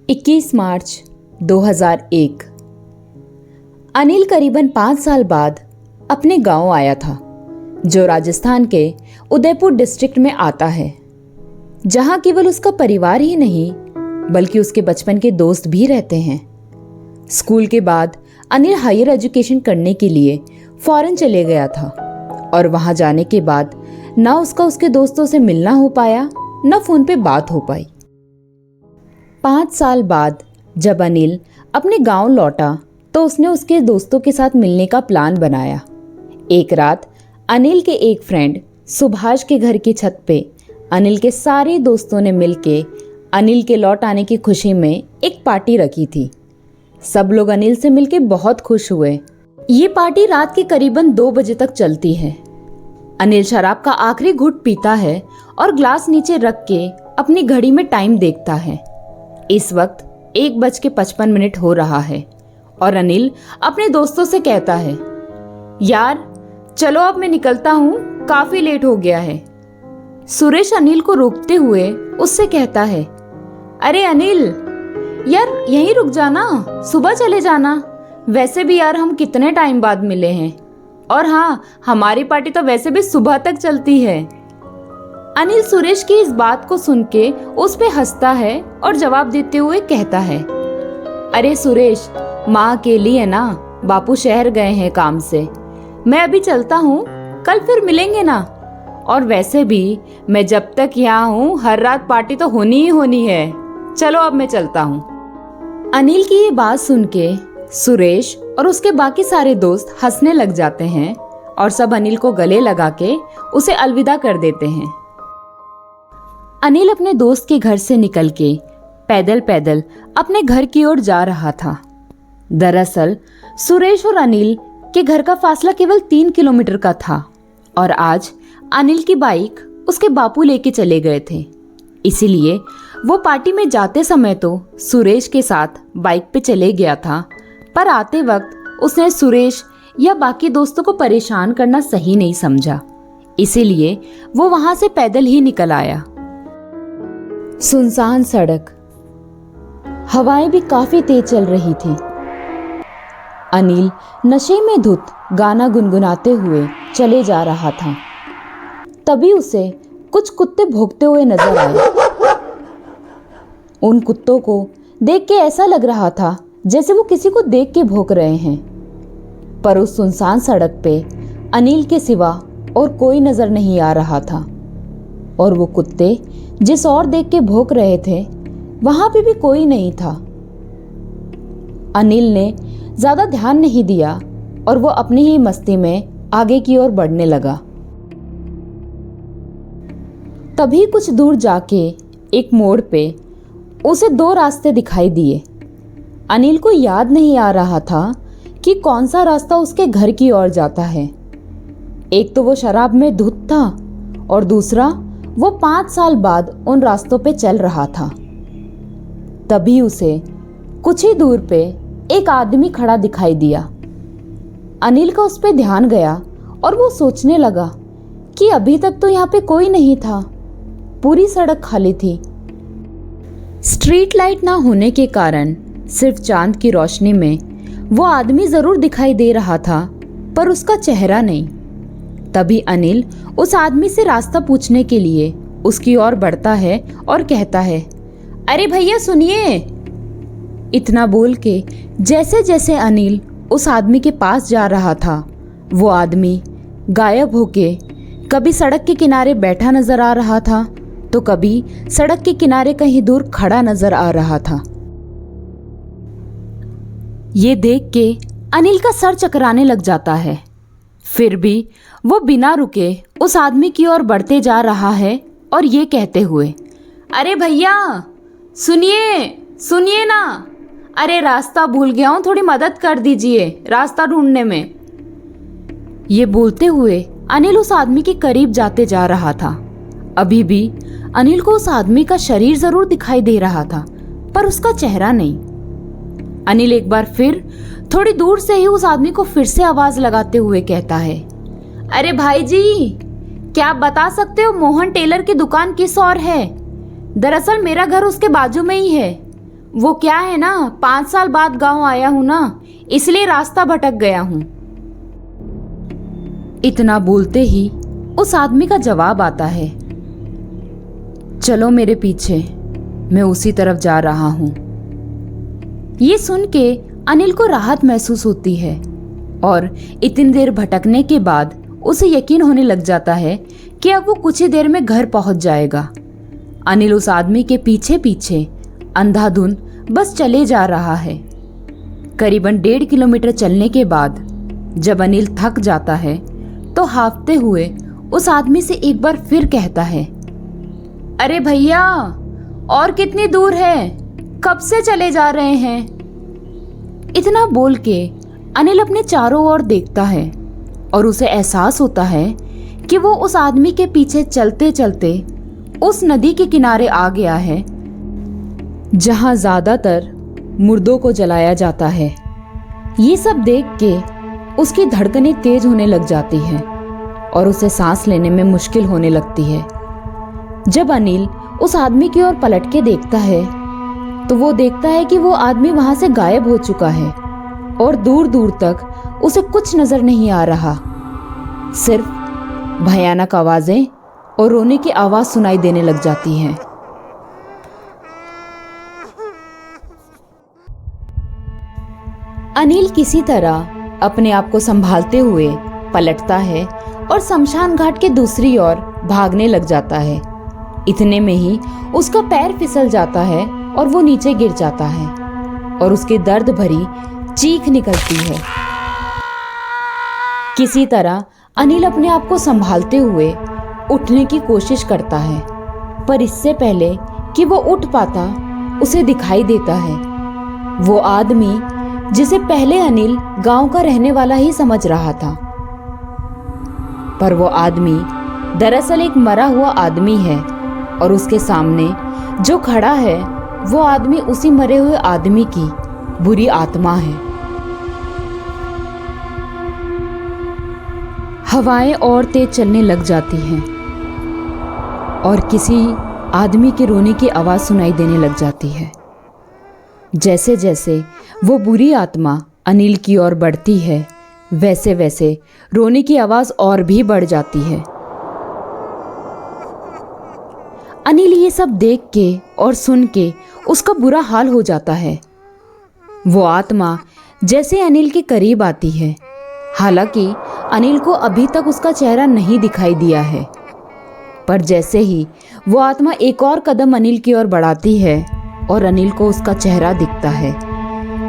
21 मार्च 2001। अनिल करीबन 5 साल बाद अपने गांव आया था, जो राजस्थान के उदयपुर डिस्ट्रिक्ट में आता है, जहां केवल उसका परिवार ही नहीं बल्कि उसके बचपन के दोस्त भी रहते हैं। स्कूल के बाद अनिल हायर एजुकेशन करने के लिए फॉरेन चले गया था और वहां जाने के बाद ना उसके दोस्तों से मिलना हो पाया, ना फोन पे बात हो पाई। 5 साल बाद जब अनिल अपने गांव लौटा तो उसने उसके दोस्तों के साथ मिलने का प्लान बनाया। एक रात अनिल के एक फ्रेंड सुभाष के घर की छत पे अनिल के सारे दोस्तों ने मिलके अनिल के लौट आने की खुशी में एक पार्टी रखी थी। सब लोग अनिल से मिलके बहुत खुश हुए। ये पार्टी रात के करीबन 2 बजे तक चलती है। अनिल शराब का आखिरी घुट पीता है और ग्लास नीचे रख के अपनी घड़ी में टाइम देखता है। इस वक्त 1:55 हो रहा है और अनिल अपने दोस्तों से कहता है, यार चलो अब मैं निकलता हूँ, काफी लेट हो गया है। सुरेश अनिल को रोकते हुए उससे कहता है, अरे अनिल यार यहीं रुक जाना, सुबह चले जाना। वैसे भी यार हम कितने टाइम बाद मिले हैं, और हाँ हमारी पार्टी तो वैसे भी सुबह तक चलती है। अनिल सुरेश की इस बात को सुन के उस पे हंसता है और जवाब देते हुए कहता है, अरे सुरेश माँ अकेली है ना, बापू शहर गए हैं काम से, मैं अभी चलता हूँ, कल फिर मिलेंगे ना। और वैसे भी मैं जब तक यहाँ हूँ हर रात पार्टी तो होनी ही होनी है, चलो अब मैं चलता हूँ। अनिल की ये बात सुन के सुरेश और उसके बाकी सारे दोस्त हंसने लग जाते हैं और सब अनिल को गले लगा के उसे अलविदा कर देते हैं। अनिल अपने दोस्त के घर से निकल के पैदल पैदल अपने घर की ओर जा रहा था। दरअसल सुरेश और अनिल के घर का फासला केवल 3 किलोमीटर का था और आज अनिल की बाइक उसके बापू लेके चले गए थे। इसीलिए वो पार्टी में जाते समय तो सुरेश के साथ बाइक पे चले गया था, पर आते वक्त उसने सुरेश या बाकी दोस्तों को परेशान करना सही नहीं समझा, इसीलिए वो वहां से पैदल ही निकल आया। सुनसान सड़क, हवाएं भी काफी तेज चल रही थी। अनिल नशे में धुत गाना गुनगुनाते हुए चले जा रहा था। तभी उसे कुछ कुत्ते भौंकते हुए नजर आए। उन कुत्तों को देख के ऐसा लग रहा था जैसे वो किसी को देख के भौंक रहे हैं, पर उस सुनसान सड़क पे अनिल के सिवा और कोई नजर नहीं आ रहा था। और वो कुत्ते जिस और देख के भौंक रहे थे वहां पे भी कोई नहीं था। अनिल ने ज्यादा ध्यान नहीं दिया और वो अपनी ही मस्ती में आगे की ओर बढ़ने लगा। तभी कुछ दूर जाके एक मोड़ पे उसे 2 रास्ते दिखाई दिए। अनिल को याद नहीं आ रहा था कि कौन सा रास्ता उसके घर की ओर जाता है। एक तो वो शराब में धुत था और दूसरा वो 5 साल बाद उन रास्तों पे चल रहा था। तभी उसे कुछ ही दूर पे एक आदमी खड़ा दिखाई दिया। अनिल का उस पे ध्यान गया और वो सोचने लगा कि अभी तक तो यहाँ पे कोई नहीं था, पूरी सड़क खाली थी। स्ट्रीट लाइट ना होने के कारण सिर्फ चांद की रोशनी में वो आदमी जरूर दिखाई दे रहा था, पर उसका चेहरा नहीं। तभी अनिल उस आदमी से रास्ता पूछने के लिए उसकी ओर बढ़ता है और कहता है, अरे भैया सुनिए। इतना बोल के जैसे जैसे अनिल उस आदमी के पास जा रहा था, वो आदमी गायब होके कभी सड़क के किनारे बैठा नजर आ रहा था तो कभी सड़क के किनारे कहीं दूर खड़ा नजर आ रहा था। ये देख के अनिल का सर चकराने लग जाता है। फिर भी वो बिना रुके उस आदमी की ओर बढ़ते जा रहा है और ये कहते हुए, अरे भैया सुनिए सुनिए ना, अरे रास्ता भूल गया हूँ, थोड़ी मदद कर दीजिए रास्ता ढूंढने में। ये बोलते हुए अनिल उस आदमी के करीब जाते जा रहा था। अभी भी अनिल को उस आदमी का शरीर जरूर दिखाई दे रहा था, पर उसका चेहरा नहीं। अनिल एक बार फिर थोड़ी दूर से ही उस आदमी को फिर से आवाज लगाते हुए कहता है, अरे भाई जी क्या आप बता सकते हो मोहन टेलर की दुकान किस ओर है? दरअसल मेरा घर उसके बाजू में ही है, वो क्या है ना, 5 साल बाद गांव आया हूं ना, इसलिए रास्ता भटक गया हूं। इतना बोलते ही उस आदमी का जवाब आता है, चलो मेरे पीछे, मैं उसी तरफ जा रहा हूं। ये सुन के अनिल को राहत महसूस होती है और इतनी देर भटकने के बाद उसे यकीन होने लग जाता है कि अब वो कुछ ही देर में घर पहुंच जाएगा। अनिल उस आदमी के पीछे पीछे अंधाधुंध बस चले जा रहा है। करीबन 1.5 किलोमीटर चलने के बाद जब अनिल थक जाता है तो हांफते हुए उस आदमी से एक बार फिर कहता है, अरे भैया, और कितनी दूर है? कब से चले जा रहे हैं? इतना बोल के अनिल अपने चारों ओर देखता है और उसे एहसास होता है कि वो उस आदमी के पीछे चलते चलते उस नदी के किनारे आ गया है जहां ज्यादातर मुर्दों को जलाया जाता है। ये सब देख के उसकी धड़कनें तेज होने लग जाती हैं और उसे सांस लेने में मुश्किल होने लगती है। जब अनिल उस आदमी की ओर पलट के देखता है तो वो देखता है कि वो आदमी वहां से गायब हो चुका है और दूर दूर तक उसे कुछ नजर नहीं आ रहा। सिर्फ भयानक आवाजें और रोने की आवाज सुनाई देने लग जाती हैं। अनिल किसी तरह अपने आप को संभालते हुए पलटता है और शमशान घाट के दूसरी ओर भागने लग जाता है। इतने में ही उसका पैर फिसल जाता है और वो नीचे गिर जाता है और उसकी दर्द भरी चीख निकलती है। किसी तरह अनिल अपने आप को संभालते हुए उठने की कोशिश करता है, पर इससे पहले कि वो उठ पाता उसे दिखाई देता है वो आदमी जिसे पहले अनिल गांव का रहने वाला ही समझ रहा था। पर वो आदमी दरअसल एक मरा हुआ आदमी है और उसके सामने जो खड़ा है वो आदमी उसी मरे हुए आदमी की बुरी आत्मा है। हवाएं और तेज चलने लग जाती हैं और किसी आदमी के रोने की आवाज सुनाई देने लग जाती है। जैसे जैसे वो बुरी आत्मा अनिल की ओर बढ़ती है वैसे वैसे रोने की आवाज और भी बढ़ जाती है। अनिल ये सब देख के और सुन के उसका बुरा हाल हो जाता है। वो आत्मा जैसे अनिल के करीब आती है, हालांकि अनिल को अभी तक उसका चेहरा नहीं दिखाई दिया है, पर जैसे ही वो आत्मा एक और कदम अनिल की ओर बढ़ाती है और अनिल को उसका चेहरा दिखता है।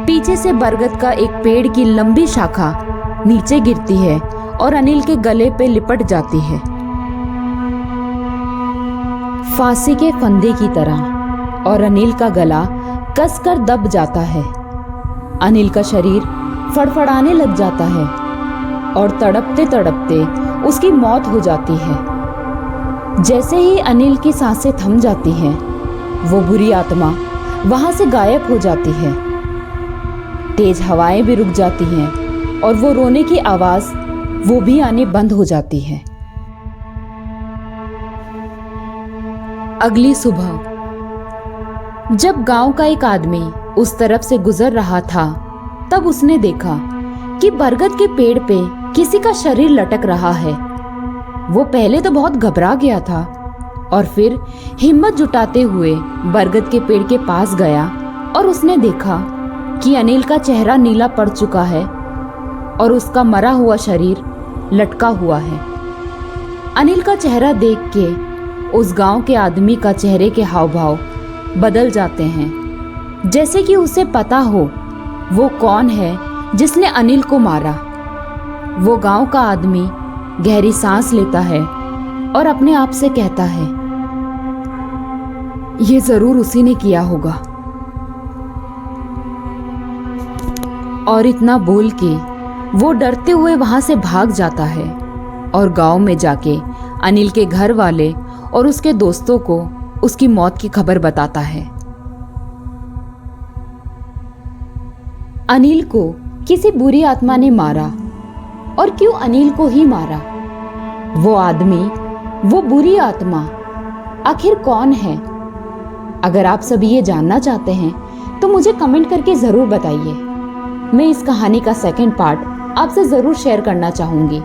पीछे से बरगद का एक पेड़ की लंबी शाखा नीचे गिरती है और अनिल के गले पे लिपट जाती है, फांसी के फंदे की तरह, और अनिल का गला कसकर दब जाता है। अनिल का शरीर फड़फड़ाने लग जाता है और तड़पते तड़पते उसकी मौत हो जाती है। जैसे ही अनिल की सांसें थम जाती हैं, वो बुरी आत्मा वहां से गायब हो जाती है। तेज हवाएं भी रुक जाती हैं और वो रोने की आवाज वो भी आने बंद हो जाती है। अगली सुबह जब गांव का एक आदमी उस तरफ से गुजर रहा था, तब उसने देखा कि बरगद के पेड़ पे किसी का शरीर लटक रहा है। वो पहले तो बहुत घबरा गया था और फिर हिम्मत जुटाते हुए बरगद के पेड़ के पास गया और उसने देखा कि अनिल का चेहरा नीला पड़ चुका है और उसका मरा हुआ शरीर लटका हुआ है। अनिल का चेहरा देख के उस गांव के आदमी का चेहरे के हाव भाव बदल जाते हैं, जैसे कि उसे पता हो वो कौन है जिसने अनिल को मारा। वो गांव का आदमी गहरी सांस लेता है और अपने आप से कहता है, ये जरूर उसी ने किया होगा। और इतना बोल के वो डरते हुए वहां से भाग जाता है और गांव में जाके अनिल के घर वाले और उसके दोस्तों को उसकी मौत की खबर बताता है। अनिल को किसी बुरी आत्मा ने मारा, और क्यों अनिल को ही मारा? वो आदमी, वो बुरी आत्मा आखिर कौन है? अगर आप सभी ये जानना चाहते हैं तो मुझे कमेंट करके ज़रूर बताइए। मैं इस कहानी का सेकंड पार्ट आपसे ज़रूर शेयर करना चाहूँगी,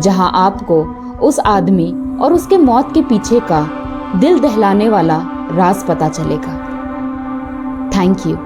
जहां आपको उस आदमी और उसके मौत के पीछे का दिल दहलाने वाला राज पता चलेगा। Thank you.